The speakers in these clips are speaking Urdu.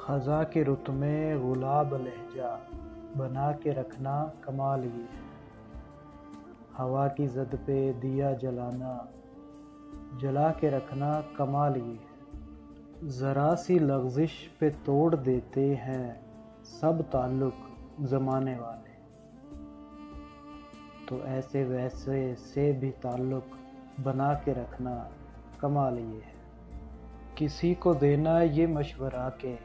خزاں کے رت میں گلاب لہجہ بنا کے رکھنا کمال یہ ہے۔ ہوا کی زد پہ دیا جلانا جلا کے رکھنا کمال یہ ہے۔ ذرا سی لغزش پہ توڑ دیتے ہیں سب تعلق زمانے والے، تو ایسے ویسے سے بھی تعلق بنا کے رکھنا کمال یہ ہے۔ کسی کو دینا یہ مشورہ کہ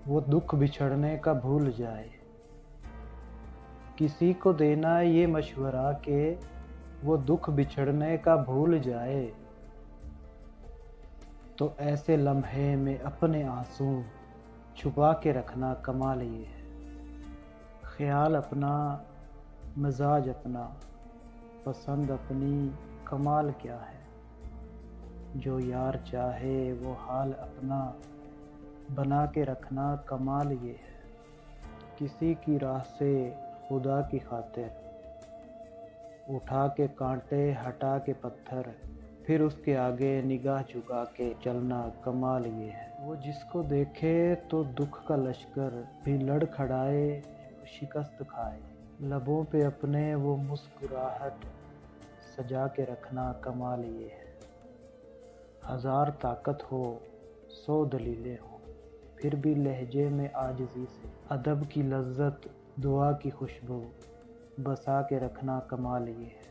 وہ دکھ بچھڑنے کا بھول جائے، کسی کو دینا یہ مشورہ کہ وہ دکھ بچھڑنے کا بھول جائے، تو ایسے لمحے میں اپنے آنسو چھپا کے رکھنا کمال یہ ہے۔ خیال اپنا، مزاج اپنا، پسند اپنی، کمال کیا ہے۔ جو یار چاہے وہ حال اپنا بنا کے رکھنا کمال یہ ہے۔ کسی کی راہ سے خدا کی خاطر اٹھا کے کانٹے ہٹا کے پتھر، پھر اس کے آگے نگاہ جھکا کے چلنا کمال یہ ہے۔ وہ جس کو دیکھے تو دکھ کا لشکر بھی لڑ کھڑائے، شکست کھائے، لبوں پہ اپنے وہ مسکراہٹ سجا کے رکھنا کمال یہ ہے۔ ہزار طاقت ہو، 100 دلیلیں ہوں، پھر بھی لہجے میں عاجزی سے ادب کی لذت، دعا کی خوشبو بسا کے رکھنا کمال یہ ہے۔